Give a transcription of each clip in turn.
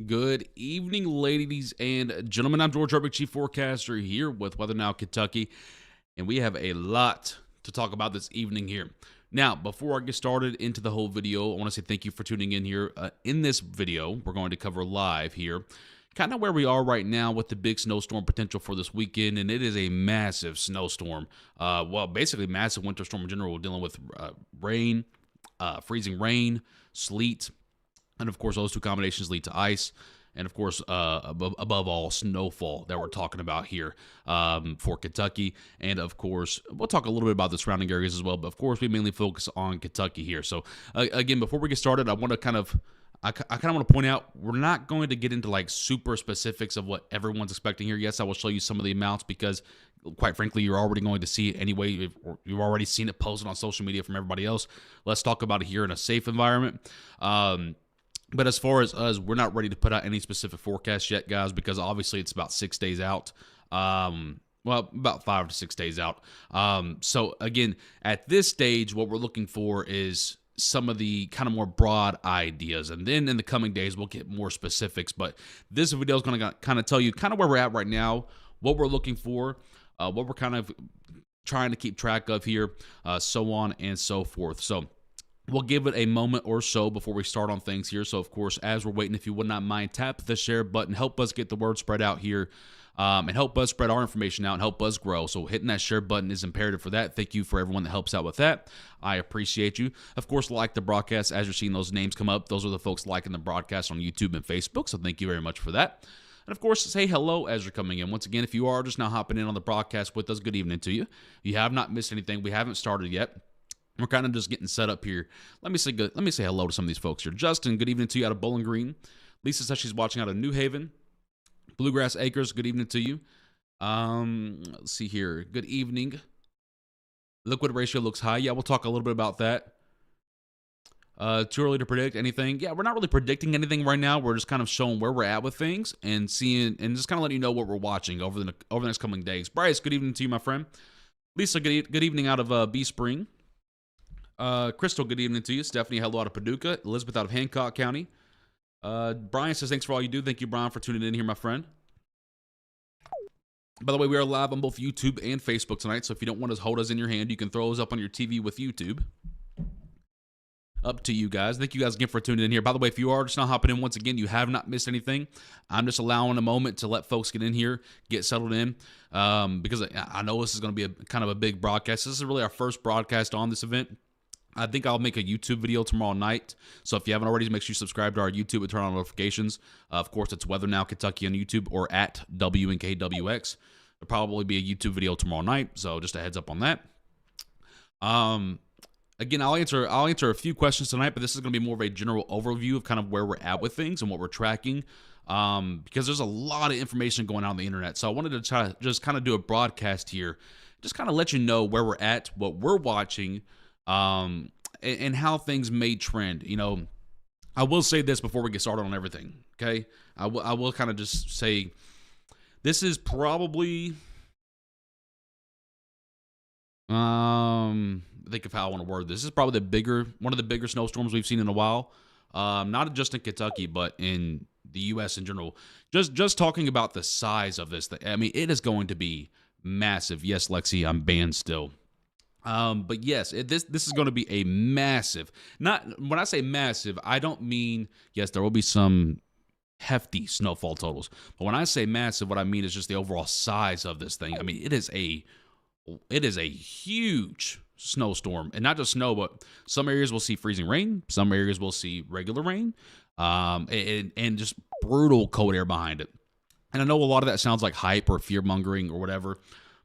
Good evening, ladies and gentlemen. I'm George Urbick, Chief Forecaster here with Weather Now Kentucky, and we have a lot to talk about this evening here. Now, before I get started into the whole video, I want to say thank you for tuning in here. In this video, we're going to cover live here kind of where we are right now with the big snowstorm potential for this weekend, and it is a massive snowstorm. Well, basically massive winter storm in general. We're dealing with rain, freezing rain, sleet, and of course, those two combinations lead to ice. And of course, above all, snowfall that we're talking about here for Kentucky. And of course, we'll talk a little bit about the surrounding areas as well. But of course, we mainly focus on Kentucky here. So again, before we get started, I want to kind of want to point out, we're not going to get into like super specifics of what everyone's expecting here. Yes, I will show you some of the amounts because, quite frankly, you're already going to see it anyway. You've already seen it posted on social media from everybody else. Let's talk about it here in a safe environment. But as far as us, we're not ready to put out any specific forecast yet, guys, because obviously it's about 6 days out. Well, about 5 to 6 days out. So again, at this stage, what we're looking for is some of the kind of more broad ideas. And then in the coming days, we'll get more specifics. But this video is going to kind of tell you kind of where we're at right now, what we're looking for, what we're kind of trying to keep track of here, so on and so forth. So we'll give it a moment or so before we start on things here. So, of course, as we're waiting, if you would not mind, tap the share button. Help us get the word spread out here and help us spread our information out and help us grow. So hitting that share button is imperative for that. Thank you for everyone that helps out with that. I appreciate you. Of course, like the broadcast. As you're seeing those names come up, those are the folks liking the broadcast on YouTube and Facebook. So thank you very much for that. And, of course, say hello as you're coming in. Once again, if you are just now hopping in on the broadcast with us, good evening to you. You have not missed anything. We haven't started yet. We're kind of just getting set up here. Let me say hello to some of these folks here. Justin, good evening to you out of Bowling Green. Lisa says she's watching out of New Haven. Bluegrass Acres, good evening to you. Let's see here. Good evening. Liquid ratio looks high. Yeah, we'll talk a little bit about that. Too early to predict anything. Yeah, we're not really predicting anything right now. We're just kind of showing where we're at with things and seeing and just kind of letting you know what we're watching over the next coming days. Bryce, good evening to you, my friend. Lisa, good evening out of Bee Spring. Crystal, good evening to you. Stephanie, hello out of Paducah. Elizabeth out of Hancock County. Brian says, thanks for all you do. Thank you, Brian, for tuning in here, my friend. By the way, we are live on both YouTube and Facebook tonight, so if you don't want to hold us in your hand, you can throw us up on your TV with YouTube. Up to you guys. Thank you guys again for tuning in here. By the way, if you are just now hopping in, once again, you have not missed anything. I'm just allowing a moment to let folks get in here, get settled in, because I know this is going to be kind of a big broadcast. This is really our first broadcast on this event. I think I'll make a YouTube video tomorrow night. So if you haven't already, make sure you subscribe to our YouTube and turn on notifications. Of course, it's Weather Now Kentucky on YouTube or at WNKWX. There'll probably be a YouTube video tomorrow night. So just a heads up on that. Again, I'll answer a few questions tonight, but this is going to be more of a general overview of kind of where we're at with things and what we're tracking. Because there's a lot of information going on the internet. So I wanted to try to just kind of do a broadcast here. Just kind of let you know where we're at, what we're watching, and how things may trend. You know, I will say this before we get started on everything, okay? I will kind of just say this is probably, think of how I want to word this. This is probably one of the bigger snowstorms we've seen in a while. Not just in Kentucky, but in the U.S. in general. Just talking about the size of this thing. I mean, it is going to be massive. Yes, Lexi, I'm banned still. But yes, this is going to be a massive, when I say massive, I don't mean, yes, there will be some hefty snowfall totals, but when I say massive, what I mean is just the overall size of this thing. I mean, it is a huge snowstorm, and not just snow, but some areas will see freezing rain, some areas will see regular rain, and just brutal cold air behind it. And I know a lot of that sounds like hype or fear mongering or whatever.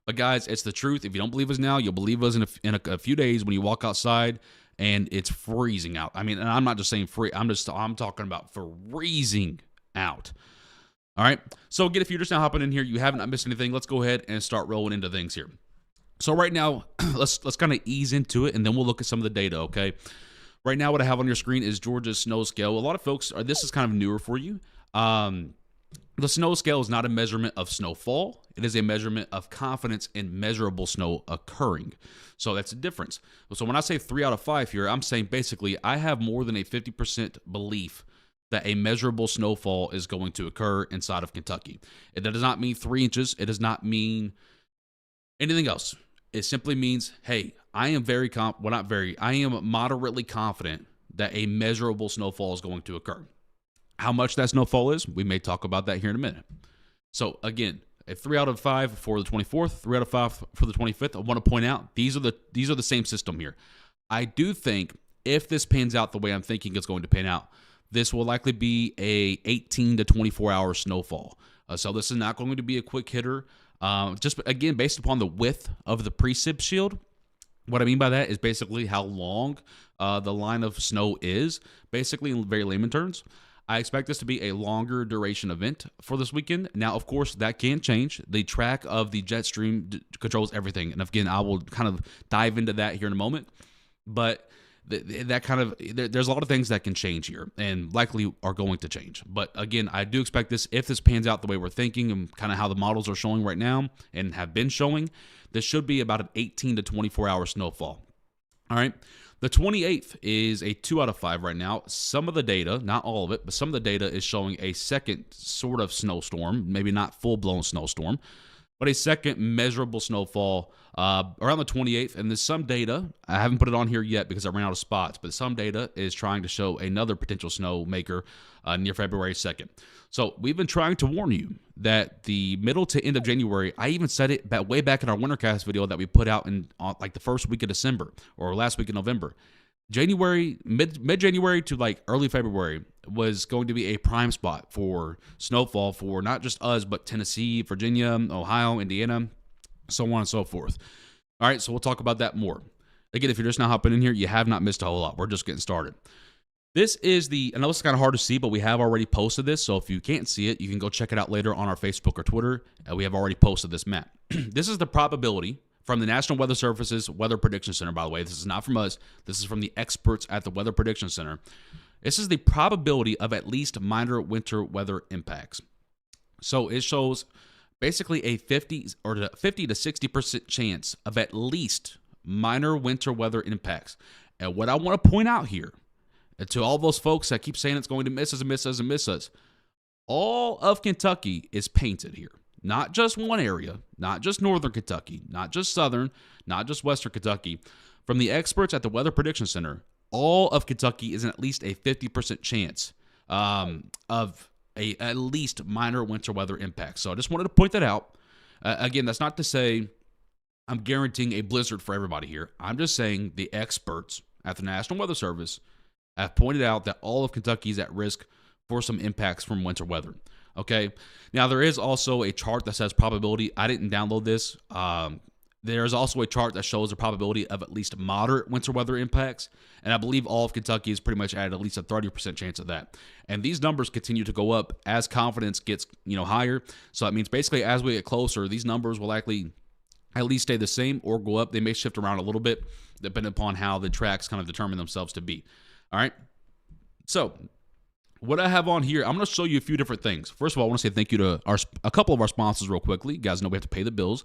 But guys, it's the truth. If you don't believe us now, you'll believe us in a few days when you walk outside and it's freezing out. I mean, and I'm not just saying I'm talking about freezing out. All right. So again, if you're just now hopping in here, you haven't missed anything. Let's go ahead and start rolling into things here. So right now, let's kind of ease into it, and then we'll look at some of the data. Okay. Right now, what I have on your screen is Georgia's snow scale. A lot of folks this is kind of newer for you. The snow scale is not a measurement of snowfall. It is a measurement of confidence in measurable snow occurring. So that's a difference. So when I say 3 out of 5 here, I'm saying basically I have more than a 50% belief that a measurable snowfall is going to occur inside of Kentucky. It does not mean 3 inches. It does not mean anything else. It simply means, hey, I am I am moderately confident that a measurable snowfall is going to occur. How much that snowfall is, we may talk about that here in a minute. So again, a 3 out of 5 for the 24th, 3 out of 5 for the 25th. I want to point out these are the same system here. I do think if this pans out the way I'm thinking it's going to pan out, this will likely be a 18 to 24 hour snowfall. So this is not going to be a quick hitter. Just again, based upon the width of the precip shield. What I mean by that is basically how long the line of snow is, basically in very layman terms. I expect this to be a longer duration event for this weekend. Now, of course, that can change. The track of the jet stream controls everything. And again, I will kind of dive into that here in a moment. But there's a lot of things that can change here and likely are going to change. But again, I do expect this, if this pans out the way we're thinking and kind of how the models are showing right now and have been showing, this should be about an 18 to 24 hour snowfall. All right. The 28th is a 2 out of 5 right now. Some of the data, not all of it, but some of the data is showing a second sort of snowstorm, maybe not full-blown snowstorm, but a second measurable snowfall around the 28th. And there's some data, I haven't put it on here yet because I ran out of spots, but some data is trying to show another potential snow maker near February 2nd. So we've been trying to warn you that the middle to end of January, I even said it way back in our Wintercast video that we put out in like the first week of December or last week of November. January, mid-January to like early February was going to be a prime spot for snowfall for not just us, but Tennessee, Virginia, Ohio, Indiana, so on and so forth. All right, so we'll talk about that more. Again, if you're just now hopping in here, you have not missed a whole lot. We're just getting started. This is I know it's kind of hard to see, but we have already posted this. So if you can't see it, you can go check it out later on our Facebook or Twitter. We have already posted this map. This is the probability from the National Weather Service's Weather Prediction Center, by the way. This is not from us. This is from the experts at the Weather Prediction Center. This is the probability of at least minor winter weather impacts. So it shows basically a 50 to 60% chance of at least minor winter weather impacts. And what I want to point out here, and to all those folks that keep saying it's going to miss us and miss us and miss us, all of Kentucky is painted here. Not just one area, not just northern Kentucky, not just southern, not just western Kentucky. From the experts at the Weather Prediction Center, all of Kentucky is in at least a 50% chance of at least minor winter weather impacts. So I just wanted to point that out. Again, that's not to say I'm guaranteeing a blizzard for everybody here. I'm just saying the experts at the National Weather Service have pointed out that all of Kentucky is at risk for some impacts from winter weather. Okay. Now, there is also a chart that says probability. I didn't download this. There's also a chart that shows the probability of at least moderate winter weather impacts. And I believe all of Kentucky is pretty much at least a 30% chance of that. And these numbers continue to go up as confidence gets, higher. So that means basically as we get closer, these numbers will likely at least stay the same or go up. They may shift around a little bit depending upon how the tracks kind of determine themselves to be. All right. So what I have on here, I'm going to show you a few different things. First of all, I want to say thank you to a couple of our sponsors real quickly. You guys know we have to pay the bills.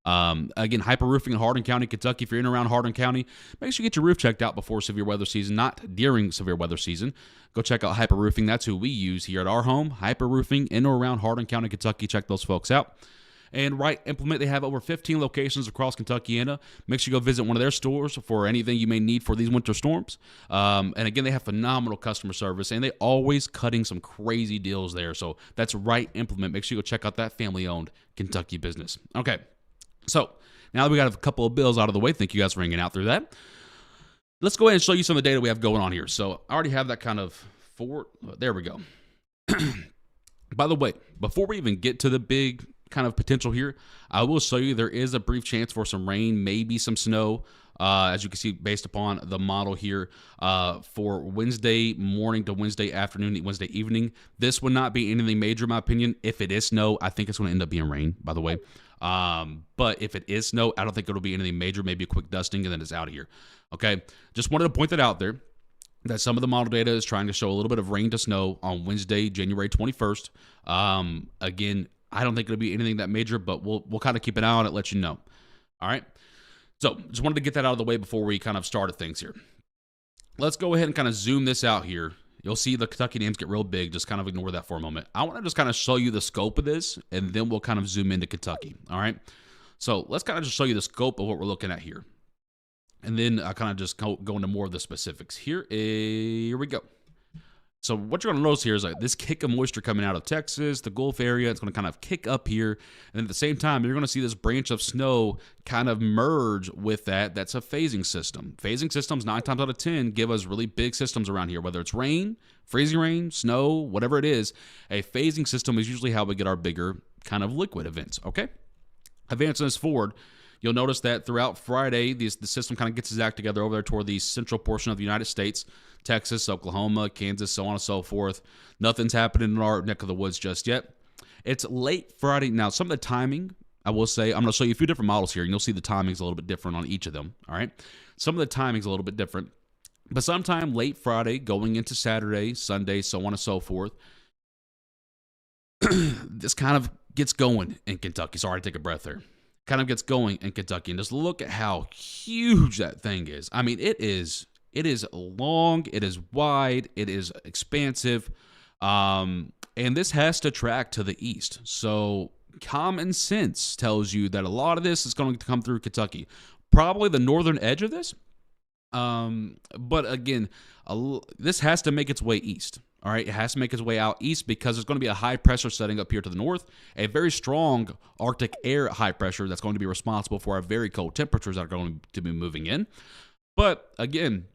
Again, Hyper Roofing in Hardin County, Kentucky. If you're in and around Hardin County, make sure you get your roof checked out before severe weather season, not during severe weather season. Go check out Hyper Roofing. That's who we use here at our home. Hyper Roofing in or around Hardin County, Kentucky. Check those folks out. And Right Implement, they have over 15 locations across Kentuckiana. Make sure you go visit one of their stores for anything you may need for these winter storms. And again, they have phenomenal customer service, and they always cutting some crazy deals there. So that's Right Implement. Make sure you go check out that family-owned Kentucky business. Okay, so now that we got a couple of bills out of the way, thank you guys for hanging out through that. Let's go ahead and show you some of the data we have going on here. So I already have that kind of there we go. By the way, before we even get to the big kind of potential here, I will show you there is a brief chance for some rain, maybe some snow, as you can see based upon the model here, for Wednesday morning to Wednesday afternoon, Wednesday evening. This would not be anything major in my opinion. If it is snow, I think it's going to end up being rain, by the way. But if it is snow, I don't think it'll be anything major, maybe a quick dusting, and then it's out of here. Okay, just wanted to point that out there, that some of the model data is trying to show a little bit of rain to snow on Wednesday, January 21st. Again, I don't think it'll be anything that major, but we'll kind of keep an eye on it, let you know. All right. So just wanted to get that out of the way before we kind of started things here. Let's go ahead and kind of zoom this out here. You'll see the Kentucky names get real big. Just kind of ignore that for a moment. I want to just kind of show you the scope of this, and then we'll kind of zoom into Kentucky. All right. So let's kind of just show you the scope of what we're looking at here. And then I kind of just go into more of the specifics. Here we go. So what you're going to notice here is like this kick of moisture coming out of Texas, the Gulf area. It's going to kind of kick up here. And at the same time, you're going to see this branch of snow kind of merge with that. That's a phasing system. Phasing systems, 9 times out of 10, give us really big systems around here, whether it's rain, freezing rain, snow, whatever it is. A phasing system is usually how we get our bigger kind of liquid events, okay? Advancing this forward, you'll notice that throughout Friday, the system kind of gets its act together over there toward the central portion of the United States, Texas, Oklahoma, Kansas, so on and so forth. Nothing's happening in our neck of the woods just yet. It's late Friday. Now, some of the timing, I will say, I'm going to show you a few different models here, and you'll see the timing's a little bit different on each of them, all right? Some of the timing's a little bit different, but sometime late Friday, going into Saturday, Sunday, so on and so forth, this kind of gets going in Kentucky. Sorry to take a breath there. Kind of gets going in Kentucky, and just look at how huge that thing is. I mean, it is long, it is wide, it is expansive, and this has to track to the east. So common sense tells you that a lot of this is going to come through Kentucky, probably the northern edge of this. But again, this has to make its way east. All right, it has to make its way out east because there's going to be a high pressure setting up here to the north, a very strong Arctic air high pressure that's going to be responsible for our very cold temperatures that are going to be moving in. But again,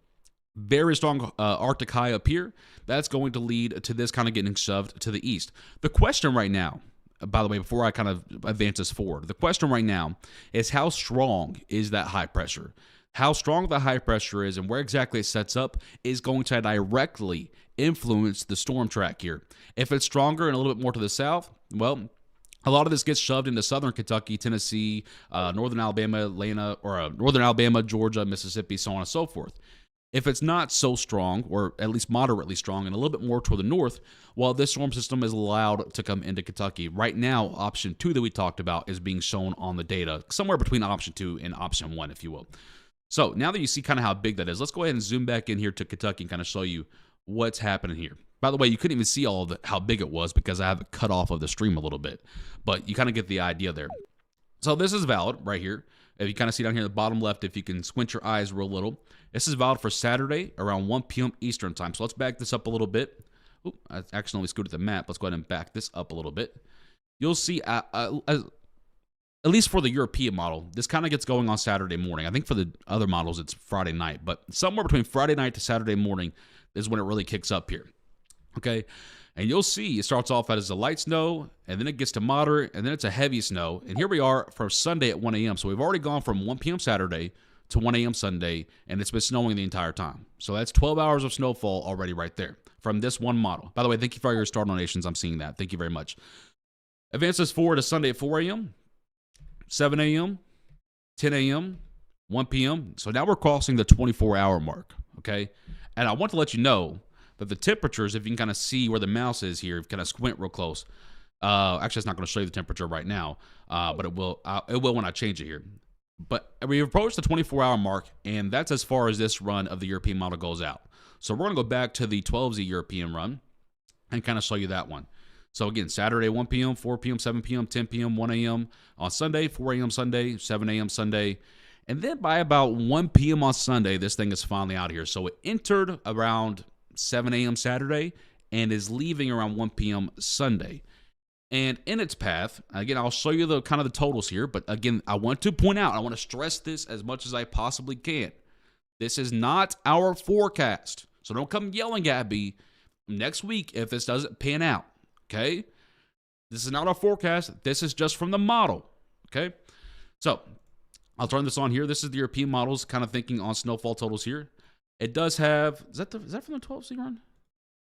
very strong Arctic high up here. That's going to lead to this kind of getting shoved to the east. The question right now, by the way, before I kind of advance this forward, the question right now is how strong is that high pressure? How strong the high pressure is and where exactly it sets up is going to directly influence the storm track here. If it's stronger and a little bit more to the south, well, a lot of this gets shoved into southern Kentucky, Tennessee, northern Alabama, northern Alabama, Georgia, Mississippi, so on and so forth. If it's not so strong, or at least moderately strong, and a little bit more toward the north, well, this storm system is allowed to come into Kentucky. Right now, option 2 that we talked about is being shown on the data, somewhere between option 2 and option 1, if you will. So now that you see kind of how big that is, let's go ahead and zoom back in here to Kentucky and kind of show you what's happening here. By the way, you couldn't even see all of how big it was because I have it cut off of the stream a little bit, but you kind of get the idea there. So this is valid right here. If you kind of see down here at the bottom left, if you can squint your eyes real little, this is valid for Saturday around 1 p.m. Eastern time. So let's back this up a little bit. Oop, I accidentally scooted the map. Let's go ahead and back this up a little bit. You'll see, at least for the European model, this kind of gets going on Saturday morning. I think for the other models, it's Friday night. But somewhere between Friday night to Saturday morning is when it really kicks up here. Okay? And you'll see it starts off as a light snow, and then it gets to moderate, and then it's a heavy snow. And here we are for Sunday at 1 a.m. So we've already gone from 1 p.m. Saturday to 1 a.m. Sunday, and it's been snowing the entire time. So that's 12 hours of snowfall already right there from this one model. By the way, thank you for your star donations. I'm seeing that. Thank you very much. Advance this forward to Sunday at 4 a.m., 7 a.m., 10 a.m., 1 p.m. So now we're crossing the 24-hour mark, okay? And I want to let you know that the temperatures, if you can kind of see where the mouse is here, kind of squint real close. Actually, it's not going to show you the temperature right now, but it will when I change it here. But we've approached the 24-hour mark, and that's as far as this run of the European model goes out. So we're going to go back to the 12Z European run and kind of show you that one. So again, Saturday, 1 p.m., 4 p.m., 7 p.m., 10 p.m., 1 a.m. On Sunday, 4 a.m. Sunday, 7 a.m. Sunday. And then by about 1 p.m. on Sunday, this thing is finally out here. So it entered around 7 a.m. Saturday and is leaving around 1 p.m. Sunday. And in its path, again, I'll show you the kind of the totals here. But again, I want to point out, I want to stress this as much as I possibly can. This is not our forecast. So don't come yelling at me next week if this doesn't pan out. Okay? This is not our forecast. This is just from the model. Okay? So I'll turn this on here. This is the European models kind of thinking on snowfall totals here. It does have, is that from the 12C run?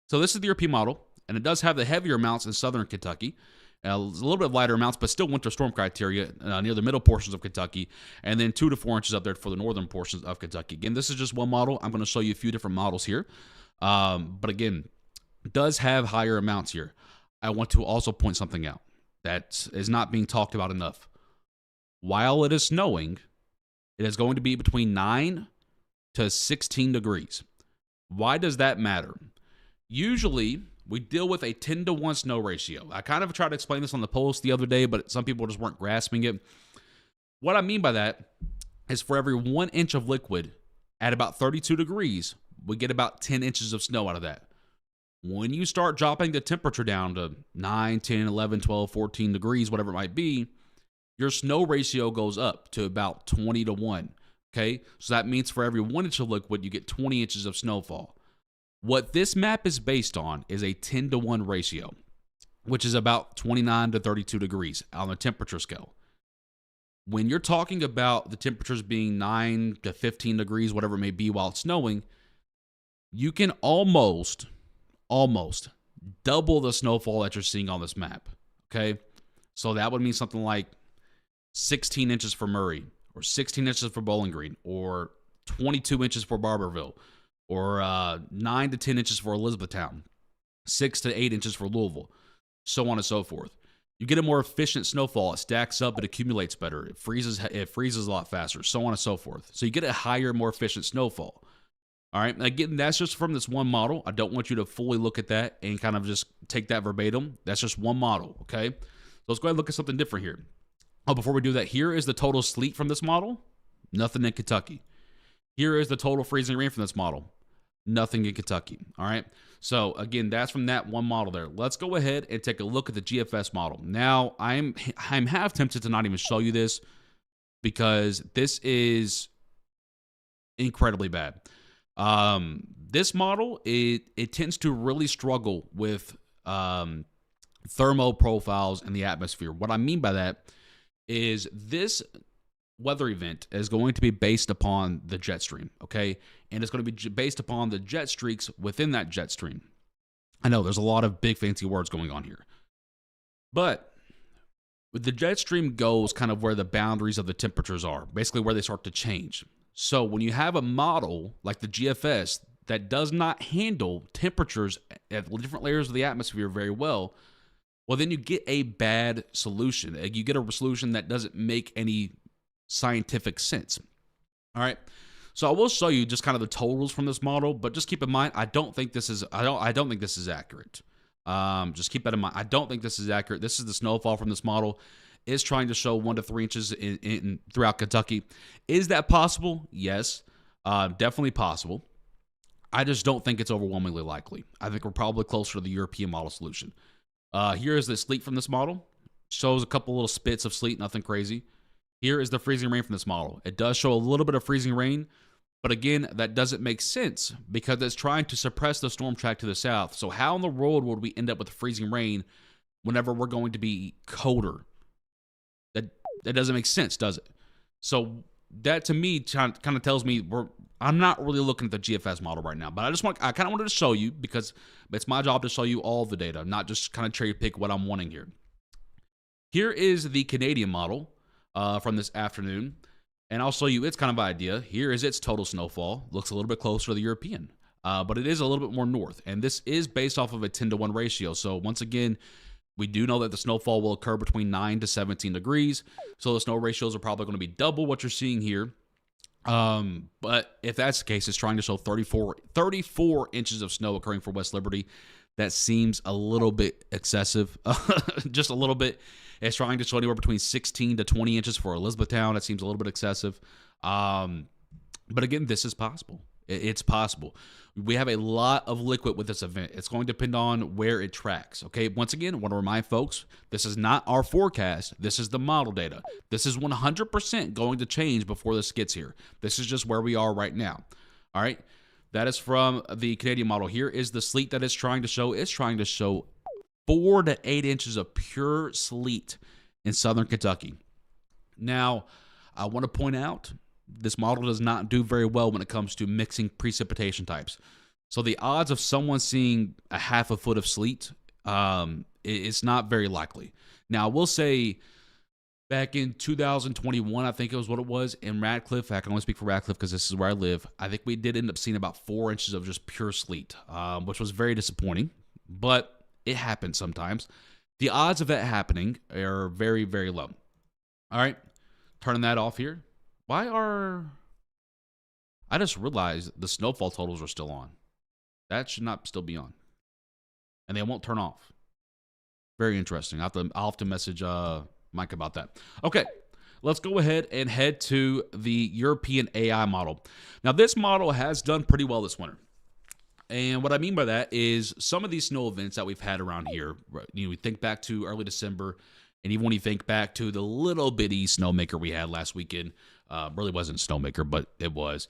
So this is the European model, and it does have the heavier amounts in southern Kentucky. A little bit of lighter amounts, but still winter storm criteria near the middle portions of Kentucky, and then 2 to 4 inches up there for the northern portions of Kentucky. Again, this is just one model. I'm going to show you a few different models here. But again, it does have higher amounts here. I want to also point something out. that is not being talked about enough. While it is snowing, it is going to be between 9 to 16 degrees. Why does that matter? Usually, we deal with a 10 to 1 snow ratio. I kind of tried to explain this on the post the other day, but some people just weren't grasping it. What I mean by that is for every 1 inch of liquid at about 32 degrees, we get about 10 inches of snow out of that. When you start dropping the temperature down to 9, 10, 11, 12, 14 degrees, whatever it might be, your snow ratio goes up to about 20 to 1. Okay? So that means for every 1 inch of liquid, you get 20 inches of snowfall. What this map is based on is a 10 to 1 ratio, which is about 29 to 32 degrees on the temperature scale. When you're talking about the temperatures being 9 to 15 degrees, whatever it may be while it's snowing, you can almost double the snowfall that you're seeing on this map. Okay? So that would mean something like 16 inches for Murray, or 16 inches for Bowling Green, or 22 inches for Barberville, or 9 to 10 inches for Elizabethtown, 6 to 8 inches for Louisville, so on and so forth. You get a more efficient snowfall. It stacks up. It accumulates better. It freezes a lot faster, so on and so forth. So you get a higher, more efficient snowfall. All right. Again, that's just from this one model. I don't want you to fully look at that and kind of just take that verbatim. That's just one model. Okay. So let's go ahead and look at something different here. Oh, before we do that, here is the total sleet from this model. Nothing in Kentucky. Here is the total freezing rain from this model. Nothing in Kentucky. All right. So again, that's from that one model there. Let's go ahead and take a look at the GFS model. Now, I'm half tempted to not even show you this because this is incredibly bad. This model, it tends to really struggle with thermal profiles in the atmosphere. What I mean by that is this weather event is going to be based upon the jet stream, okay? And it's going to be based upon the jet streaks within that jet stream. I know there's a lot of big fancy words going on here. But with the jet stream goes kind of where the boundaries of the temperatures are, basically where they start to change. So when you have a model like the GFS that does not handle temperatures at different layers of the atmosphere very well, well, then you get a bad solution. You get a solution that doesn't make any scientific sense. All right. So I will show you just kind of the totals from this model, but just keep in mind, I don't think this is accurate. Just keep that in mind. I don't think this is accurate. This is the snowfall from this model. Is trying to show 1 to 3 inches in throughout Kentucky. Is that possible? Yes, definitely possible. I just don't think it's overwhelmingly likely. I think we're probably closer to the European model solution. Here is the sleet from this model. Shows a couple little spits of sleet, nothing crazy. Here is the freezing rain from this model. It does show a little bit of freezing rain, but again, that doesn't make sense because it's trying to suppress the storm track to the south. So how in the world would we end up with freezing rain whenever we're going to be colder? That doesn't make sense, does it? So that to me kind of tells me I'm not really looking at the GFS model right now, but I kind of wanted to show you because it's my job to show you all the data, not just kind of cherry pick what I'm wanting here. Here is the Canadian model from this afternoon, and I'll show you its kind of idea. Here is its total snowfall. Looks a little bit closer to the European, but it is a little bit more north, and this is based off of a 10 to 1 ratio. So once again, we do know that the snowfall will occur between 9 to 17 degrees, so the snow ratios are probably going to be double what you're seeing here. But if that's the case, it's trying to show 34 inches of snow occurring for West Liberty. That seems a little bit excessive, just a little bit. It's trying to show anywhere between 16 to 20 inches for Elizabethtown. That seems a little bit excessive. But again, this is possible. It's possible. We have a lot of liquid with this event. It's going to depend on where it tracks. Okay, once again, I want to remind folks, this is not our forecast. This is the model data. This is 100% going to change before this gets here. This is just where we are right now. All right, that is from the Canadian model. Here is the sleet that it's trying to show. It's trying to show 4 to 8 inches of pure sleet in southern Kentucky. Now, I want to point out, this model does not do very well when it comes to mixing precipitation types. So the odds of someone seeing a half a foot of sleet, it's not very likely. Now, I will say back in 2021, I think it was what it was, in Radcliffe, I can only speak for Radcliffe because this is where I live, I think we did end up seeing about 4 inches of just pure sleet, which was very disappointing, but it happens sometimes. The odds of that happening are very, very low. All right, turning that off here. Why are... I just realized the snowfall totals are still on. That should not still be on. And they won't turn off. Very interesting. I'll have to message Mike about that. Okay, let's go ahead and head to the European AI model. Now, this model has done pretty well this winter. And what I mean by that is some of these snow events that we've had around here, we think back to early December, and even when you think back to the little bitty snowmaker we had last weekend, really wasn't snowmaker, but it was.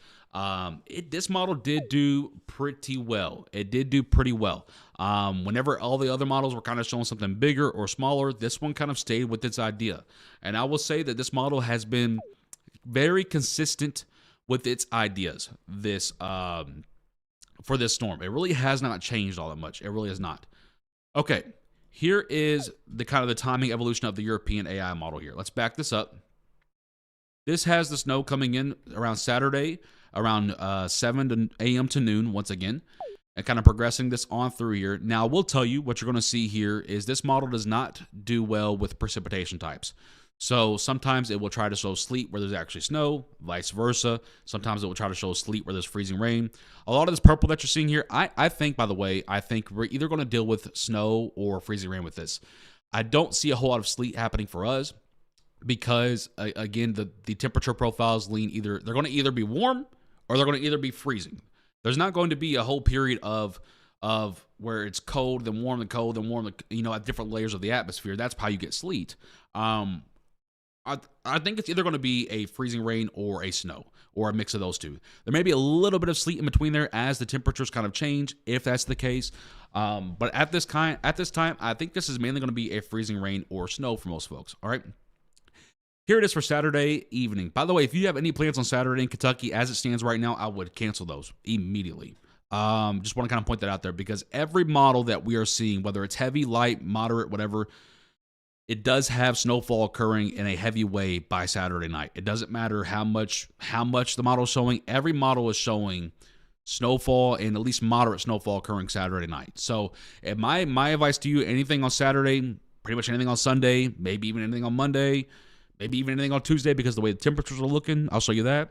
This model did do pretty well. It did do pretty well. Whenever all the other models were kind of showing something bigger or smaller, this one kind of stayed with its idea. And I will say that this model has been very consistent with its ideas. For this storm, it really has not changed all that much. It really has not. Okay, here is the kind of the timing evolution of the European AI model here. Let's back this up. This has the snow coming in around Saturday, around 7 a.m. to noon once again, and kind of progressing this on through here. Now, we'll tell you what you're going to see here is this model does not do well with precipitation types. So sometimes it will try to show sleet where there's actually snow, vice versa. Sometimes it will try to show sleet where there's freezing rain. A lot of this purple that you're seeing here, I think, by the way, I think we're either going to deal with snow or freezing rain with this. I don't see a whole lot of sleet happening for us because, again, the temperature profiles lean either, they're going to either be warm or they're going to either be freezing. There's not going to be a whole period of where it's cold, then warm, then cold, then warm, at different layers of the atmosphere. That's how you get sleet. I think it's either going to be a freezing rain or a snow or a mix of those two. There may be a little bit of sleet in between there as the temperatures kind of change, if that's the case. But at this time, I think this is mainly going to be a freezing rain or snow for most folks. All right. Here it is for Saturday evening. By the way, if you have any plans on Saturday in Kentucky, as it stands right now, I would cancel those immediately. Just want to kind of point that out there because every model that we are seeing, whether it's heavy, light, moderate, whatever, it does have snowfall occurring in a heavy way by Saturday night. It doesn't matter how much the model is showing. Every model is showing snowfall and at least moderate snowfall occurring Saturday night. So my advice to you, anything on Saturday, pretty much anything on Sunday, maybe even anything on Monday, maybe even anything on Tuesday because the way the temperatures are looking, I'll show you that.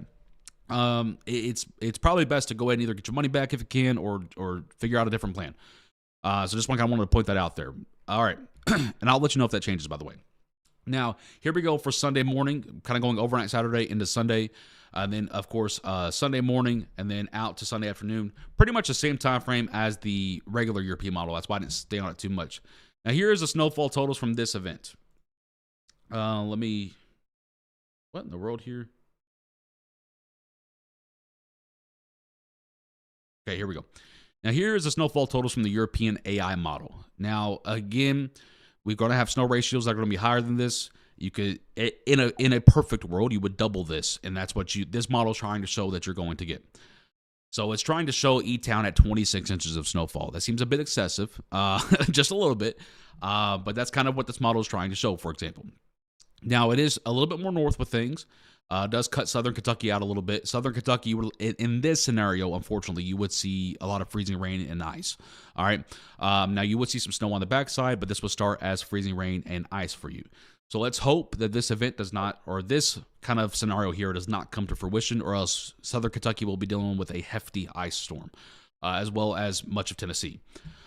It's probably best to go ahead and either get your money back if you can or figure out a different plan. So just wanted to point that out there. All right. And I'll let you know if that changes, by the way. Now, here we go for Sunday morning, kind of going overnight Saturday into Sunday. And then, of course, Sunday morning and then out to Sunday afternoon. Pretty much the same time frame as the regular European model. That's why I didn't stay on it too much. Now, here is the snowfall totals from this event. What in the world here? Okay, here we go. Now, here is the snowfall totals from the European AI model. Now, again, we're going to have snow ratios that are going to be higher than this. You could, in a perfect world, you would double this, and that's what this model is trying to show that you're going to get. So it's trying to show E-Town at 26 inches of snowfall. That seems a bit excessive, just a little bit, but that's kind of what this model is trying to show, for example. Now, it is a little bit more north with things. Does cut Southern Kentucky out a little bit. Southern Kentucky, in this scenario, unfortunately, you would see a lot of freezing rain and ice. All right. Now, you would see some snow on the backside, but this would start as freezing rain and ice for you. So let's hope that this event does not, or this kind of scenario here does not come to fruition, or else Southern Kentucky will be dealing with a hefty ice storm, as well as much of Tennessee.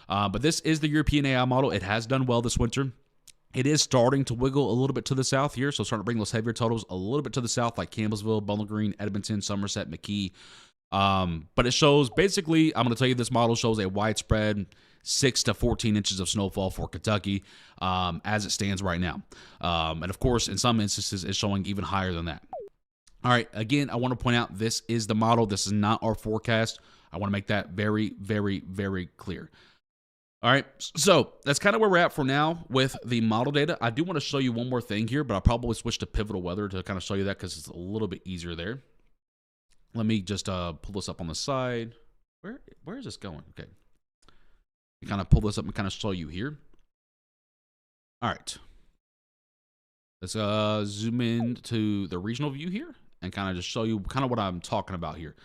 But this is the European AI model. It has done well this winter. It is starting to wiggle a little bit to the south here, so starting to bring those heavier totals a little bit to the south, like Campbellsville, Bowling Green, Edmonton, Somerset, McKee. But it shows, basically, I'm going to tell you this model shows a widespread 6 to 14 inches of snowfall for Kentucky as it stands right now. And, of course, in some instances, it's showing even higher than that. All right, again, I want to point out this is the model. This is not our forecast. I want to make that very, very, very clear. All right, so that's kind of where we're at for now with the model data. I do want to show you one more thing here, but I'll probably switch to pivotal weather to kind of show you that because it's a little bit easier there. Let me just pull this up on the side. Where is this going? Okay. Kind of pull this up and kind of show you here. All right. Let's zoom in to the regional view here and kind of just show you kind of what I'm talking about here.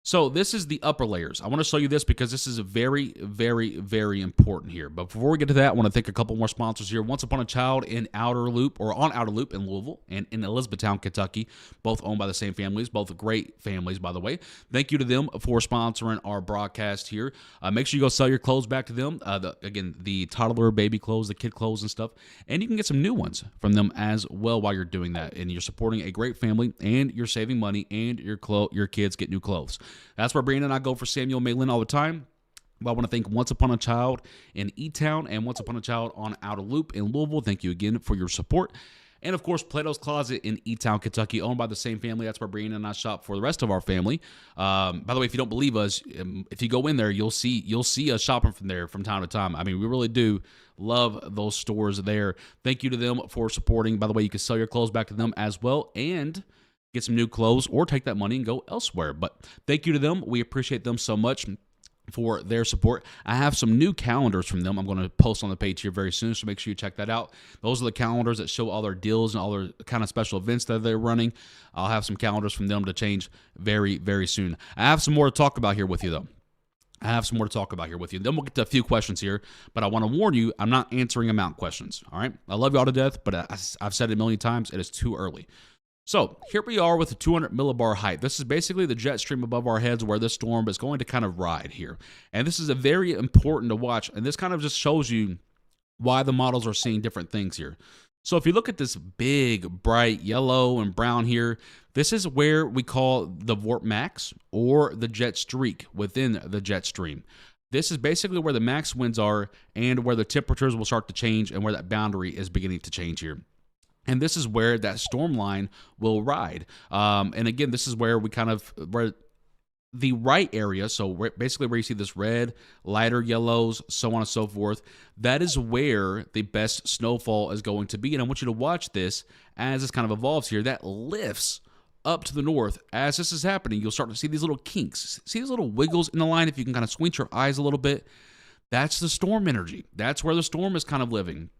So this is the upper layers. I want to show you this because this is very, very, very important here. But before we get to that, I want to thank a couple more sponsors here. Once Upon a Child in Outer Loop, or on Outer Loop in Louisville and in Elizabethtown, Kentucky, both owned by the same families, both great families, by the way. Thank you to them for sponsoring our broadcast here. Make sure you go sell your clothes back to them. Again, the toddler, baby clothes, the kid clothes and stuff. And you can get some new ones from them as well while you're doing that. And you're supporting a great family, and you're saving money, and your kids get new clothes. That's where Brandon and I go for Samuel Malin all the time. But I want to thank Once Upon a Child in E-Town and Once Upon a Child on Outer Loop in Louisville. Thank you again for your support. And, of course, Plato's Closet in E-Town, Kentucky, owned by the same family. That's where Brandon and I shop for the rest of our family. By the way, if you don't believe us, if you go in there, you'll see us shopping from there from time to time. I mean, we really do love those stores there. Thank you to them for supporting. By the way, you can sell your clothes back to them as well and get some new clothes or take that money and go elsewhere. But thank you to them. We appreciate them so much for their support. I have some new calendars from them I'm going to post on the page here very soon, so make sure you check that out. Those are the calendars that show all their deals and all their kind of special events that they're running. I'll have some calendars from them to change very, very soon. I have some more to talk about here with you, though. Then we'll get to a few questions here, but I want to warn you, I'm not answering amount questions, all right? I love you all to death, but I've said it a million times, it is too early. So here we are with a 200 millibar height. This is basically the jet stream above our heads where this storm is going to kind of ride here. And this is a very important to watch. And this kind of just shows you why the models are seeing different things here. So if you look at this big, bright yellow and brown here, this is where we call the vorp max or the jet streak within the jet stream. This is basically where the max winds are and where the temperatures will start to change and where that boundary is beginning to change here. And this is where that storm line will ride. And again, this is where where the right area, so basically where you see this red, lighter yellows, so on and so forth, that is where the best snowfall is going to be. And I want you to watch this as this kind of evolves here. That lifts up to the north. As this is happening, you'll start to see these little kinks. See these little wiggles in the line? If you can kind of squint your eyes a little bit, that's the storm energy. That's where the storm is kind of living.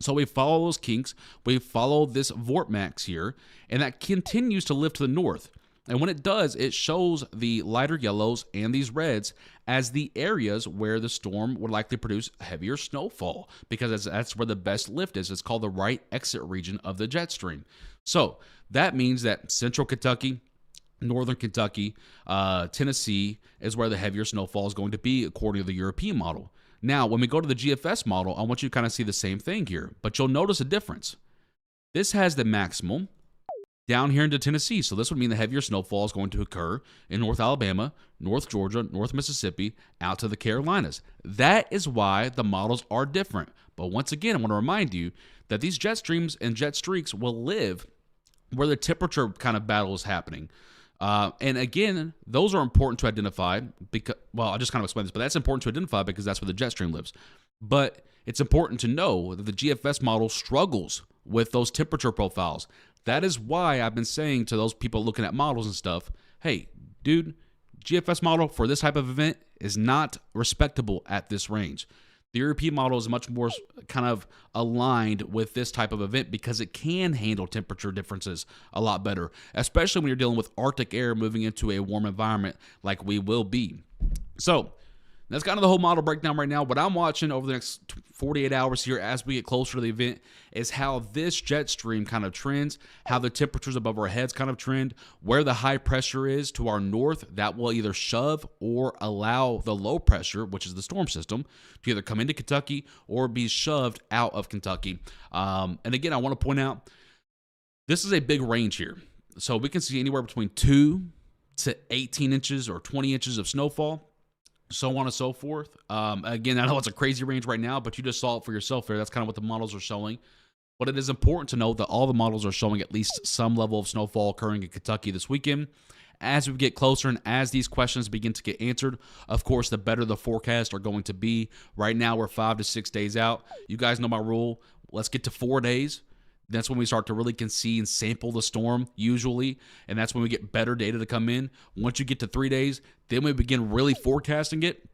So we follow those kinks, we follow this vorp max here, and that continues to lift to the north. And when it does, it shows the lighter yellows and these reds as the areas where the storm would likely produce heavier snowfall, because that's where the best lift is. It's called the right exit region of the jet stream. So that means that central Kentucky, northern Kentucky, Tennessee is where the heavier snowfall is going to be according to the European model. Now, when we go to the GFS model, I want you to kind of see the same thing here, but you'll notice a difference. This has the maximum down here into Tennessee, so this would mean the heavier snowfall is going to occur in North Alabama, North Georgia, North Mississippi, out to the Carolinas. That is why the models are different. But once again, I want to remind you that these jet streams and jet streaks will live where the temperature kind of battle is happening. And again, those are important to identify because, well, I'll just kind of explain this, but that's important to identify because that's where the jet stream lives. But it's important to know that the GFS model struggles with those temperature profiles. That is why I've been saying to those people looking at models and stuff, hey, dude, GFS model for this type of event is not respectable at this range. The European model is much more kind of aligned with this type of event because it can handle temperature differences a lot better, especially when you're dealing with Arctic air moving into a warm environment like we will be. So that's kind of the whole model breakdown right now. What I'm watching over the next 48 hours here as we get closer to the event is how this jet stream kind of trends, how the temperatures above our heads kind of trend, where the high pressure is to our north that will either shove or allow the low pressure, which is the storm system, to either come into Kentucky or be shoved out of Kentucky. And again, I want to point out, this is a big range here. So we can see anywhere between 2 to 18 inches or 20 inches of snowfall, so on and so forth. Again, I know it's a crazy range right now, but you just saw it for yourself there. That's kind of what the models are showing. But it is important to note that all the models are showing at least some level of snowfall occurring in Kentucky this weekend. As we get closer and as these questions begin to get answered, of course, the better the forecasts are going to be. Right now, we're 5 to 6 days out. You guys know my rule. Let's get to 4 days. That's when we start to really see and sample the storm, usually, and that's when we get better data to come in. Once you get to 3 days, then we begin really forecasting it.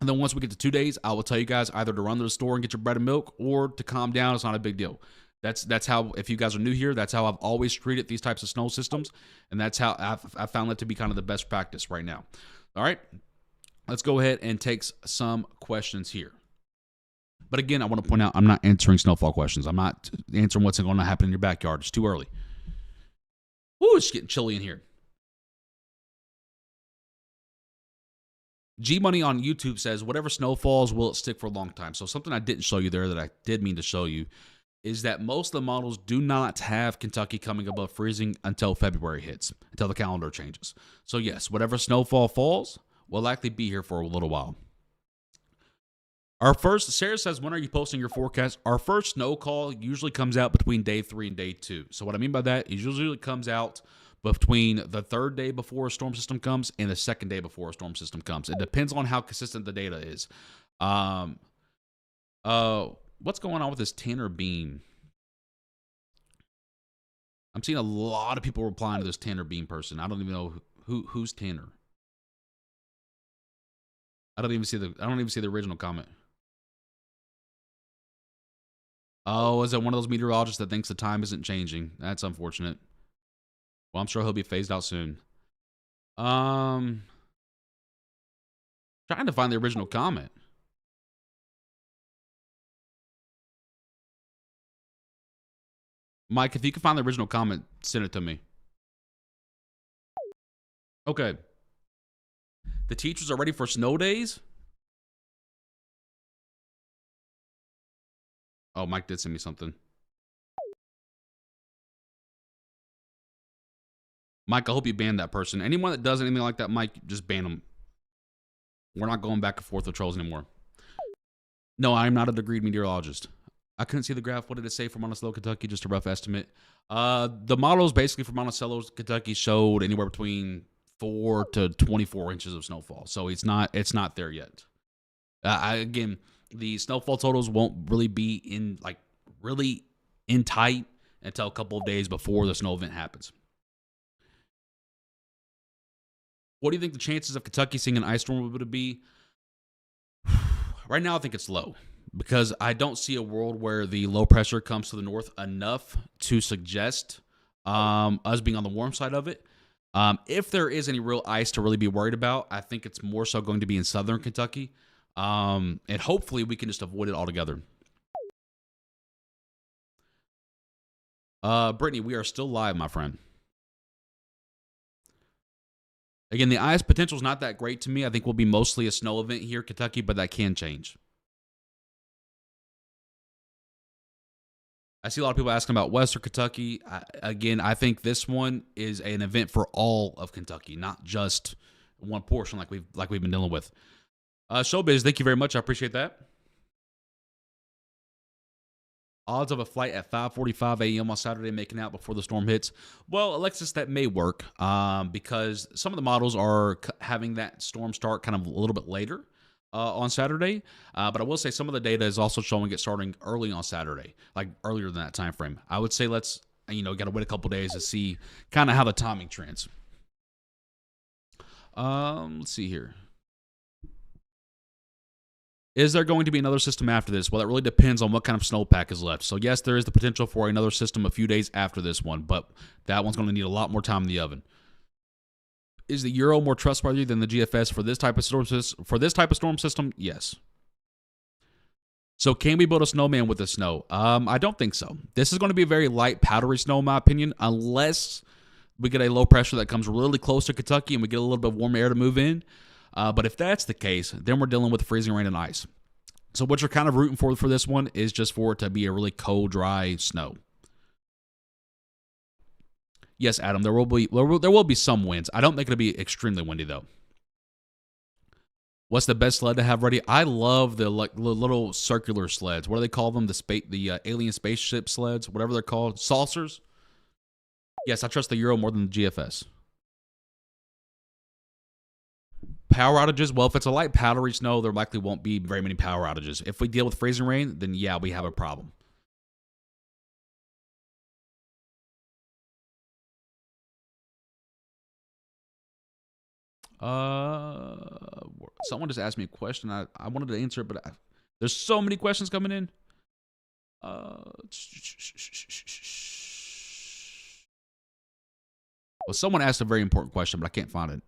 And then once we get to 2 days, I will tell you guys either to run to the store and get your bread and milk or to calm down. It's not a big deal. That's how, if you guys are new here, that's how I've always treated these types of snow systems, and that's how I've found that to be kind of the best practice right now. All right, let's go ahead and take some questions here. But again, I want to point out, I'm not answering snowfall questions. I'm not answering what's going to happen in your backyard. It's too early. Ooh, it's getting chilly in here. G Money on YouTube says, whatever snow falls, will it stick for a long time? So something I didn't show you there that I did mean to show you is that most of the models do not have Kentucky coming above freezing until February hits, until the calendar changes. So yes, whatever snowfall falls will likely be here for a little while. Sarah says, when are you posting your forecast? Our first snow call usually comes out between day 3 and day 2. So what I mean by that is usually it comes out between the third day before a storm system comes and the second day before a storm system comes. It depends on how consistent the data is. What's going on with this Tanner Beam? I'm seeing a lot of people replying to this Tanner Beam person. I don't even know who's Tanner. I don't even see the original comment. Oh, is it one of those meteorologists that thinks the time isn't changing? That's unfortunate. Well, I'm sure he'll be phased out soon. Trying to find the original comment. Mike, if you can find the original comment, send it to me. Okay. The teachers are ready for snow days? Oh, Mike did send me something. Mike, I hope you ban that person. Anyone that does anything like that, Mike, just ban them. We're not going back and forth with trolls anymore. No, I'm not a degreed meteorologist. I couldn't see the graph. What did it say for Monticello, Kentucky? Just a rough estimate. The models basically for Monticello, Kentucky showed anywhere between 4 to 24 inches of snowfall. So it's not there yet. Again, the snowfall totals won't really be in tight until a couple of days before the snow event happens. What do you think the chances of Kentucky seeing an ice storm would be? Right now, I think it's low because I don't see a world where the low pressure comes to the north enough to suggest us being on the warm side of it. If there is any real ice to really be worried about, I think it's more so going to be in southern Kentucky. And hopefully we can just avoid it altogether. Brittany, we are still live, my friend. Again, the ice potential is not that great to me. I think we'll be mostly a snow event here, Kentucky, but that can change. I see a lot of people asking about Western Kentucky. I think this one is an event for all of Kentucky, not just one portion like we've been dealing with. Showbiz, thank you very much. I appreciate that. Odds of a flight at 5:45 a.m. on Saturday making out before the storm hits. Well, Alexis, that may work because some of the models are having that storm start kind of a little bit later on Saturday. But I will say some of the data is also showing it starting early on Saturday, like earlier than that time frame. I would say let's, got to wait a couple days to see kind of how the timing trends. Let's see here. Is there going to be another system after this? Well, that really depends on what kind of snowpack is left. So, yes, there is the potential for another system a few days after this one, but that one's going to need a lot more time in the oven. Is the Euro more trustworthy than the GFS for this type of storm system? Yes. So, can we build a snowman with the snow? I don't think so. This is going to be a very light, powdery snow, in my opinion, unless we get a low pressure that comes really close to Kentucky and we get a little bit of warm air to move in. But if that's the case, then we're dealing with freezing rain and ice. So what you're kind of rooting for this one is just for it to be a really cold, dry snow. Yes, Adam, there will be some winds. I don't think it'll be extremely windy though. What's the best sled to have ready? I love the little circular sleds. What do they call them? The alien spaceship sleds, whatever they're called, saucers. Yes, I trust the Euro more than the GFS. Power outages, well, if it's a light powdery snow, there likely won't be very many power outages. If we deal with freezing rain, then yeah, we have a problem. Someone just asked me a question. I wanted to answer it, but there's so many questions coming in. Well, someone asked a very important question, but I can't find it.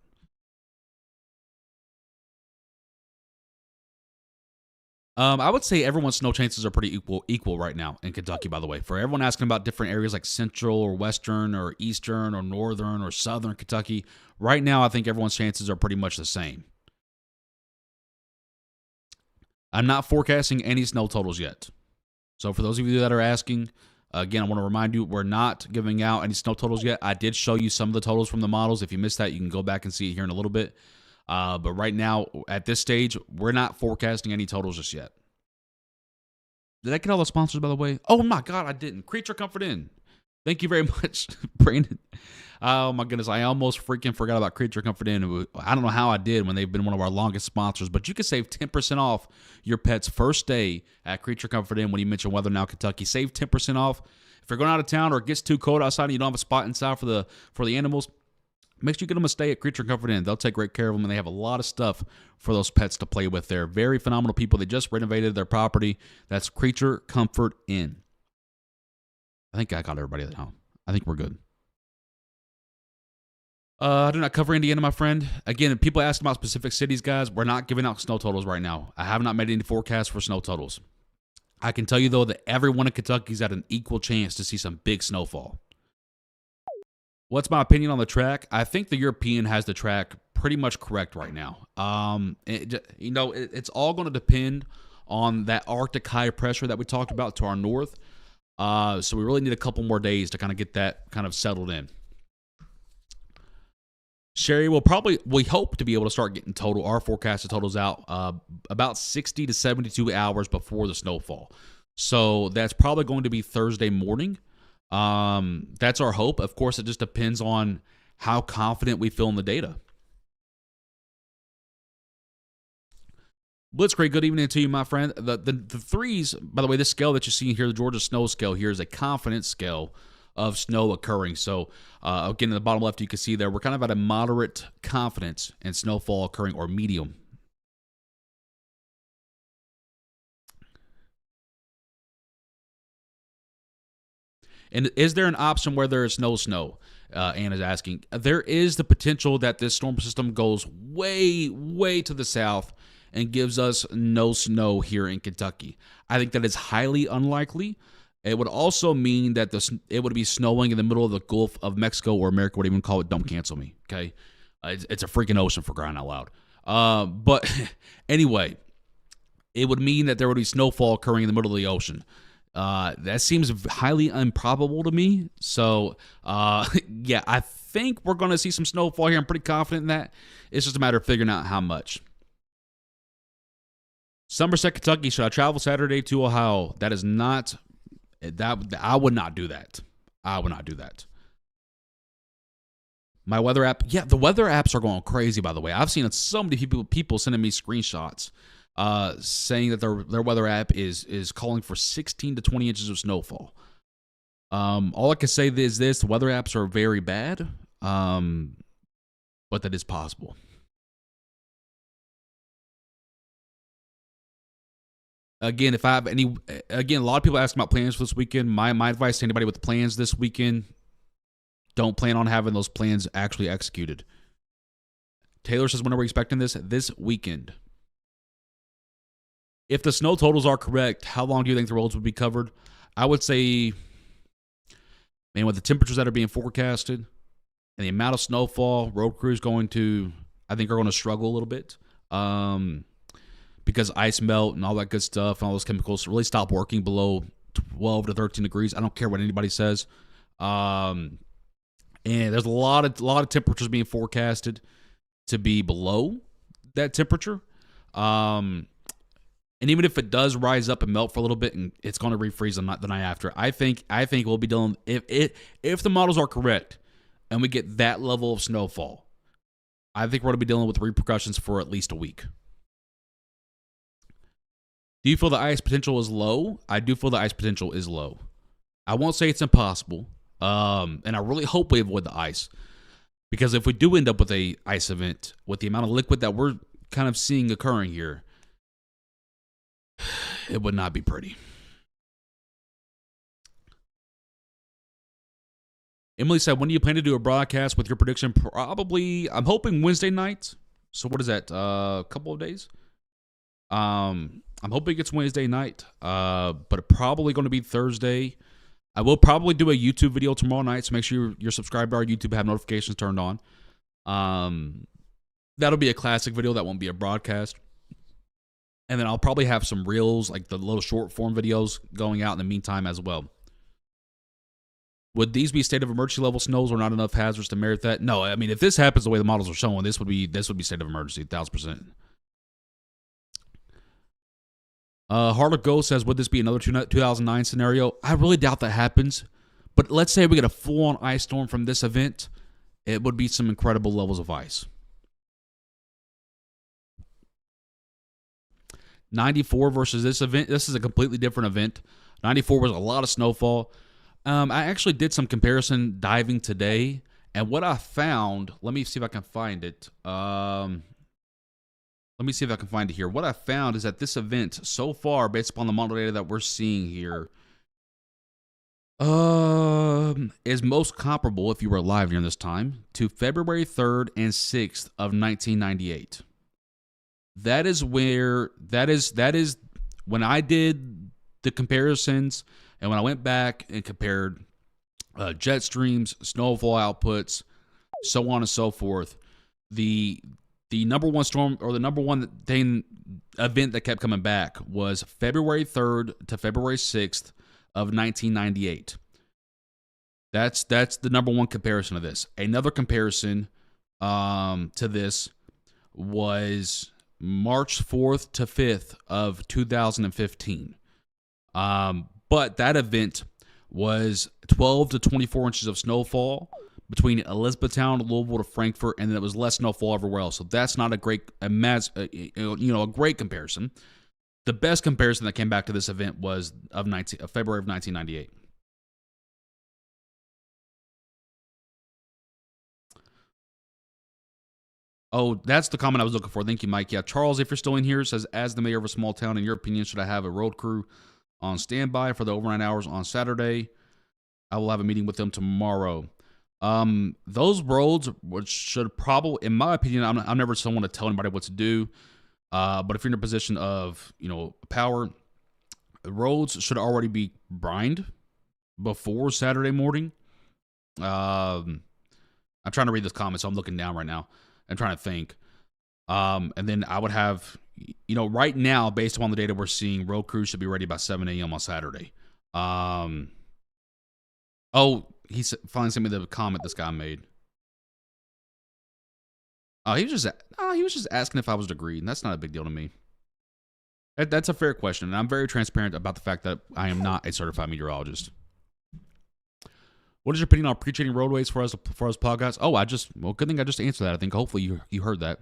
I would say everyone's snow chances are pretty equal right now in Kentucky, by the way. For everyone asking about different areas like central or western or eastern or northern or southern Kentucky, right now I think everyone's chances are pretty much the same. I'm not forecasting any snow totals yet. So for those of you that are asking, again, I want to remind you, we're not giving out any snow totals yet. I did show you some of the totals from the models. If you missed that, you can go back and see it here in a little bit. But right now, at this stage, we're not forecasting any totals just yet. Did I get all the sponsors, by the way? Oh, my God, I didn't. Creature Comfort Inn. Thank you very much, Brandon. Oh, my goodness. I almost freaking forgot about Creature Comfort Inn. I don't know how I did when they've been one of our longest sponsors, but you can save 10% off your pet's first day at Creature Comfort Inn when you mention Weather Now, Kentucky. Save 10% off. If you're going out of town or it gets too cold outside and you don't have a spot inside for the animals, make sure you get them a stay at Creature Comfort Inn. They'll take great care of them, and they have a lot of stuff for those pets to play with. They're very phenomenal people. They just renovated their property. That's Creature Comfort Inn. I think I got everybody at home. I think we're good. I do not cover Indiana, my friend. Again, if people ask about specific cities, guys, we're not giving out snow totals right now. I have not made any forecasts for snow totals. I can tell you, though, that everyone in Kentucky's at an equal chance to see some big snowfall. What's my opinion on the track? I think the European has the track pretty much correct right now. It's all going to depend on that Arctic high pressure that we talked about to our north. So we really need a couple more days to kind of get that kind of settled in. Sherry we hope to be able to start getting our forecasted totals out about 60 to 72 hours before the snowfall. So that's probably going to be Thursday morning. That's our hope. Of course, it just depends on how confident we feel in the data. Blitzkrieg, good evening to you, my friend. The threes, by the way, this scale that you see here, the Georgia snow scale here, is a confidence scale of snow occurring. So, again, in the bottom left, you can see there, we're kind of at a moderate confidence in snowfall occurring, or medium. And is there an option where there is no snow? Anna's asking. There is the potential that this storm system goes way, way to the south and gives us no snow here in Kentucky. I think that is highly unlikely. It would also mean that it would be snowing in the middle of the Gulf of Mexico, or America would even call it Don't Cancel Me, okay? It's a freaking ocean, for crying out loud. But anyway, it would mean that there would be snowfall occurring in the middle of the ocean. That seems highly improbable to me. So, yeah, I think we're going to see some snowfall here. I'm pretty confident in that. It's just a matter of figuring out how much. Somerset, Kentucky. Should I travel Saturday to Ohio? That is not... I would not do that. I would not do that. My weather app, yeah, the weather apps are going crazy, by the way. I've seen so many people sending me screenshots saying that their weather app is calling for 16 to 20 inches of snowfall. All I can say is this: the weather apps are very bad, but that is possible. Again, if I have a lot of people ask about plans for this weekend. My advice to anybody with plans this weekend: don't plan on having those plans actually executed. Taylor says, when are we expecting this? This weekend. If the snow totals are correct, how long do you think the roads would be covered? I would say, man, with the temperatures that are being forecasted and the amount of snowfall, road crews I think are going to struggle a little bit. Because ice melt and all that good stuff and all those chemicals really stop working below 12 to 13 degrees. I don't care what anybody says. And there's a lot of temperatures being forecasted to be below that temperature. And even if it does rise up and melt for a little bit, and it's going to refreeze the night after, I think we'll be dealing, if the models are correct and we get that level of snowfall, I think we're going to be dealing with repercussions for at least a week. Do you feel the ice potential is low? I do feel the ice potential is low. I won't say it's impossible, and I really hope we avoid the ice, because if we do end up with a ice event, with the amount of liquid that we're kind of seeing occurring here, it would not be pretty. Emily said, when do you plan to do a broadcast with your prediction? Probably, I'm hoping Wednesday night. So what is that? A couple of days? I'm hoping it's Wednesday night, but probably going to be Thursday. I will probably do a YouTube video tomorrow night, so make sure you're subscribed to our YouTube, have notifications turned on. That'll be a classic video. That won't be a broadcast. And then I'll probably have some reels, like the little short form videos going out in the meantime as well. Would these be state of emergency level snows or not enough hazards to merit that? No, I mean, if this happens the way the models are showing, this would be state of emergency, 1,000%. Heart of Ghost says, would this be another 2009 scenario? I really doubt that happens. But let's say we get a full-on ice storm from this event. It would be some incredible levels of ice. 94 versus this event. This is a completely different event. 94 was a lot of snowfall. I actually did some comparison diving today. And what I found, let me see if I can find it. Let me see if I can find it here. What I found is that this event, so far, based upon the model data that we're seeing here, is most comparable, if you were alive during this time, to February 3rd and 6th of 1998. That is when I did the comparisons, and when I went back and compared jet streams, snowfall outputs, so on and so forth, the number one storm, or the number one event that kept coming back, was February 3rd to February 6th of 1998. That's the number one comparison of this. Another comparison to this was March 4th to 5th of 2015. But that event was 12 to 24 inches of snowfall between Elizabethtown, Louisville to Frankfort, and then it was less snowfall everywhere else. So that's not a great, a great comparison. The best comparison that came back to this event was of February of 1998. Oh, that's the comment I was looking for. Thank you, Mike. Yeah, Charles, if you're still in here, says, as the mayor of a small town, in your opinion, should I have a road crew on standby for the overnight hours on Saturday? I will have a meeting with them tomorrow. Those roads, which should probably, in my opinion, I'm never someone to tell anybody what to do. But if you're in a position of, power, roads should already be brined before Saturday morning. I'm trying to read this comment, so I'm looking down right now. I'm trying to think. And then I would have, right now, based upon the data we're seeing, road crews should be ready by 7 a.m. on Saturday. He finally sent me the comment this guy made. He was just asking if I was agreed, and that's not a big deal to me. That's a fair question, and I'm very transparent about the fact that I am not a certified meteorologist. What is your opinion on pre-treating roadways for us podcasts? Good thing I just answered that. I think hopefully you heard that.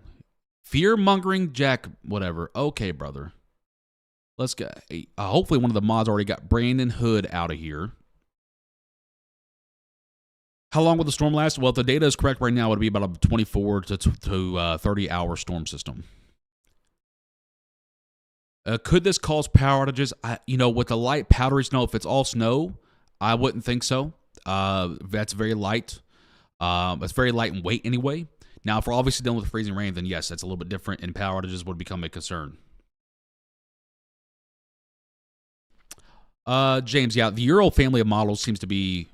Fear-mongering Jack, whatever. Okay, brother. Let's go. Hopefully one of the mods already got Brandon Hood out of here. How long will the storm last? Well, if the data is correct right now, it would be about a 24 to 30-hour storm system. Could this cause power outages? With the light powdery snow, if it's all snow, I wouldn't think so. That's very light. It's very light in weight anyway. Now, if we're obviously dealing with freezing rain, then yes, that's a little bit different, and power outages would become a concern. James, yeah, the Euro family of models seems to be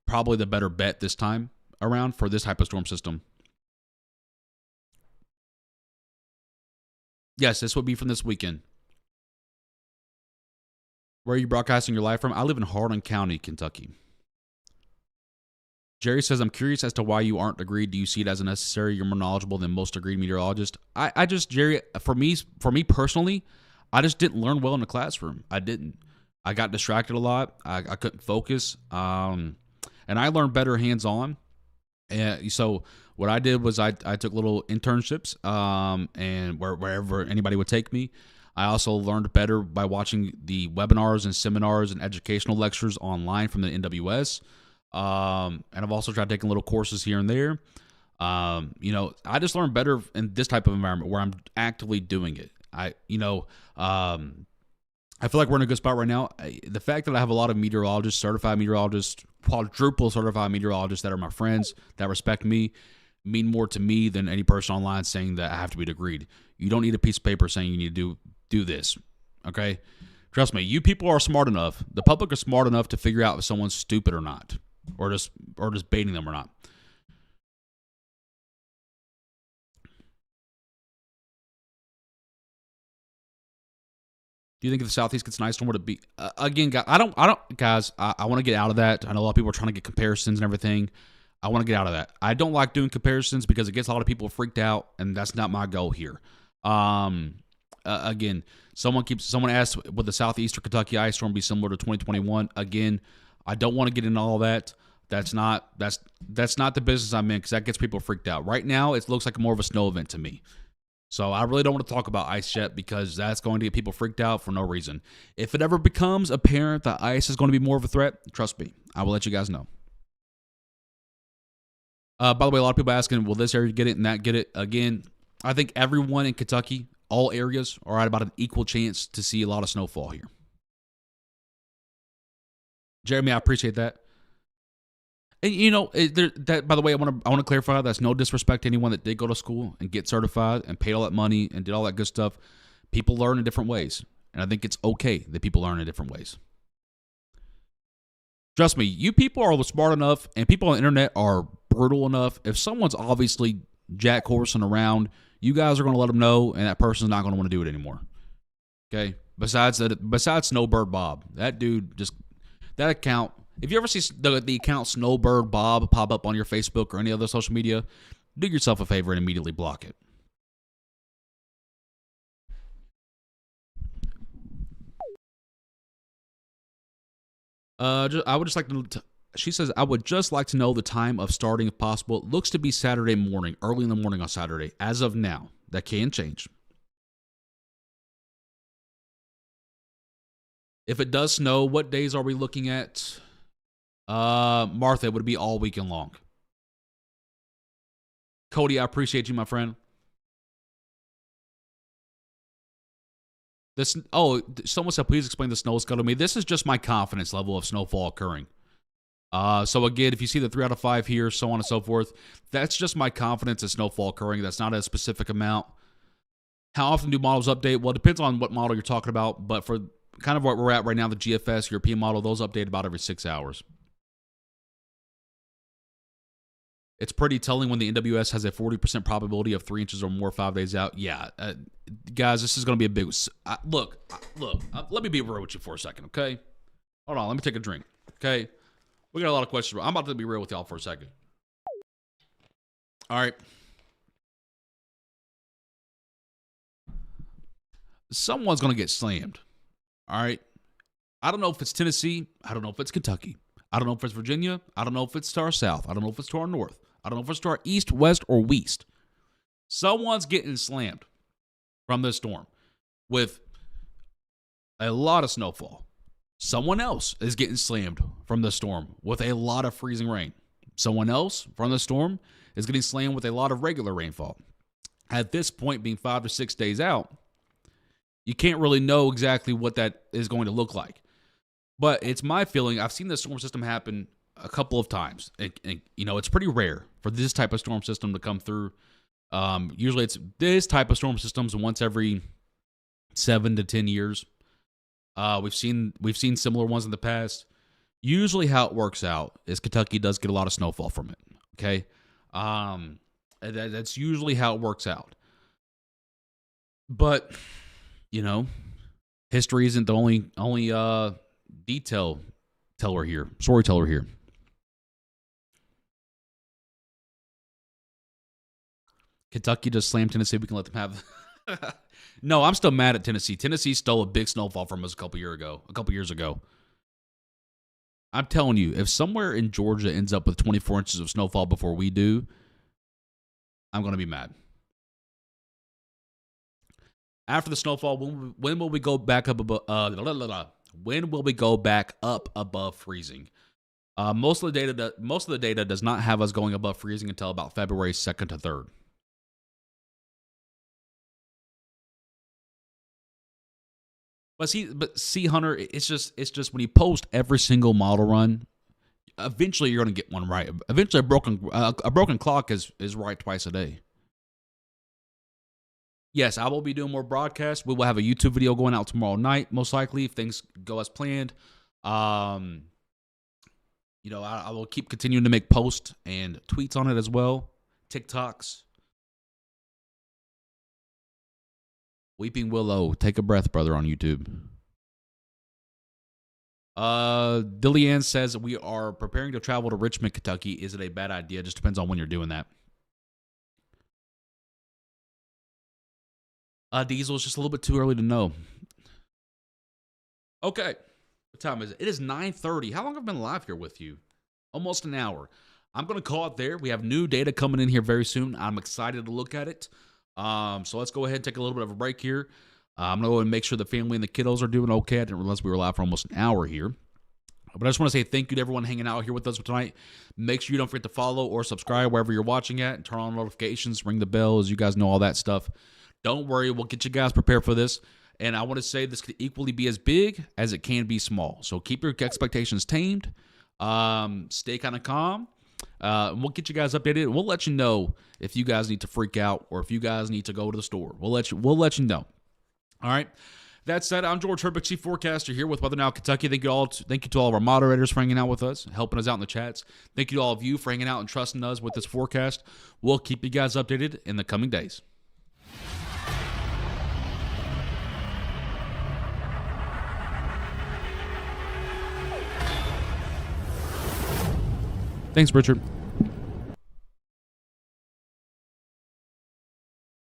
probably the better bet this time around for this type of storm system. Yes, this would be from this weekend. Where are you broadcasting your live from? I live in Hardin County, Kentucky. Jerry says, I'm curious as to why you aren't agreed. Do you see it as necessary? You're more knowledgeable than most agreed meteorologists. Jerry, for me personally, I just didn't learn well in the classroom. I didn't. I got distracted a lot. I couldn't focus. And I learned better hands-on. So what I did was I took little internships and wherever anybody would take me. I also learned better by watching the webinars and seminars and educational lectures online from the NWS. And I've also tried taking little courses here and there. I just learned better in this type of environment where I'm actively doing it. I I feel like we're in a good spot right now. The fact that I have a lot of meteorologists, certified meteorologists, quadruple certified meteorologists that are my friends, that respect me, mean more to me than any person online saying that I have to be degreed. You don't need a piece of paper saying you need to do this, okay? Trust me, you people are smart enough. The public are smart enough to figure out if someone's stupid or not, or just baiting them or not. Do you think if the Southeast gets an ice storm, would it be again? I don't, guys. I want to get out of that. I know a lot of people are trying to get comparisons and everything. I want to get out of that. I don't like doing comparisons because it gets a lot of people freaked out, and that's not my goal here. Again, someone asked, would the Southeastern Kentucky ice storm be similar to 2021? Again, I don't want to get into all that. That's not the business I'm in because that gets people freaked out. Right now, it looks like more of a snow event to me. So I really don't want to talk about ice yet because that's going to get people freaked out for no reason. If it ever becomes apparent that ice is going to be more of a threat, trust me, I will let you guys know. By the way, a lot of people asking, will this area get it and that get it? Again, I think everyone in Kentucky, all areas, are at about an equal chance to see a lot of snowfall here. Jeremy, I appreciate that. And that, by the way, I want to clarify that's no disrespect to anyone that did go to school and get certified and paid all that money and did all that good stuff. People learn in different ways, and I think it's okay that people learn in different ways. Trust me, you people are smart enough, and people on the internet are brutal enough. If someone's obviously jack horsing around, you guys are going to let them know, and that person's not going to want to do it anymore. Okay. Besides Snowbird Bob, that dude that account. If you ever see the account Snowbird Bob pop up on your Facebook or any other social media, do yourself a favor and immediately block it. I would just like to. She says, I would just like to know the time of starting if possible. It looks to be Saturday morning, early in the morning on Saturday. As of now, that can change. If it does snow, what days are we looking at? Martha, it would be all weekend long. Cody, I appreciate you, my friend. Someone said, please explain the snow scale to me. This is just my confidence level of snowfall occurring. So again, if you see the 3 out of 5 here, so on and so forth, that's just my confidence of snowfall occurring. That's not a specific amount. How often do models update? Well, it depends on what model you're talking about, but for kind of what we're at right now, the GFS European model, those update about every 6 hours. It's pretty telling when the NWS has a 40% probability of 3 inches or more 5 days out. Yeah, guys, this is going to be a big... Look, let me be real with you for a second, okay? Hold on, let me take a drink, okay? We got a lot of questions. I'm about to be real with y'all for a second. All right. Someone's going to get slammed, all right? I don't know if it's Tennessee. I don't know if it's Kentucky. I don't know if it's Virginia. I don't know if it's to our south. I don't know if it's to our north. I don't know if it's to our east, west, or west. Someone's getting slammed from this storm with a lot of snowfall. Someone else is getting slammed from the storm with a lot of freezing rain. Someone else from the storm is getting slammed with a lot of regular rainfall. At this point, being 5 to 6 days out, you can't really know exactly what that is going to look like. But it's my feeling, I've seen this storm system happen a couple of times. And it's pretty rare for this type of storm system to come through. Usually it's this type of storm systems once every 7 to 10 years. We've seen similar ones in the past. Usually how it works out is Kentucky does get a lot of snowfall from it. Okay. That's usually how it works out. But, history isn't the only storyteller here. Kentucky just slammed Tennessee. We can let them have. No, I'm still mad at Tennessee. Tennessee stole a big snowfall from us a couple years ago. I'm telling you, if somewhere in Georgia ends up with 24 inches of snowfall before we do, I'm going to be mad. After the snowfall, when will we go back up above? When will we go back up above freezing? Most of the data does not have us going above freezing until about February 2nd to 3rd. But see, Hunter, it's just when you post every single model run, eventually you're going to get one right. Eventually, a broken clock is right twice a day. Yes, I will be doing more broadcasts. We will have a YouTube video going out tomorrow night, most likely, if things go as planned. Um, I will keep continuing to make posts and tweets on it as well. TikToks. Weeping Willow, take a breath, brother, on YouTube. Dillian says we are preparing to travel to Richmond, Kentucky. Is it a bad idea? Just depends on when you're doing that. Diesel is just a little bit too early to know. Okay. What time is it? It is 9:30. How long have I been live here with you? Almost an hour. I'm going to call it there. We have new data coming in here very soon. I'm excited to look at it. So let's go ahead and take a little bit of a break here. I'm going to go and make sure the family and the kiddos are doing okay. I didn't realize we were live for almost an hour here. But I just want to say thank you to everyone hanging out here with us tonight. Make sure you don't forget to follow or subscribe wherever you're watching at, and turn on notifications, ring the bell, as you guys know all that stuff. Don't worry, we'll get you guys prepared for this. And I want to say this could equally be as big as it can be small. So keep your expectations tamed. Stay kind of calm. And we'll get you guys updated. We'll let you know if you guys need to freak out or if you guys need to go to the store. We'll let you know. All right. That said, I'm George Herbeck, Chief Forecaster here with Weather Now Kentucky. Thank you to all of our moderators for hanging out with us, helping us out in the chats. Thank you to all of you for hanging out and trusting us with this forecast. We'll keep you guys updated in the coming days. Thanks, Richard.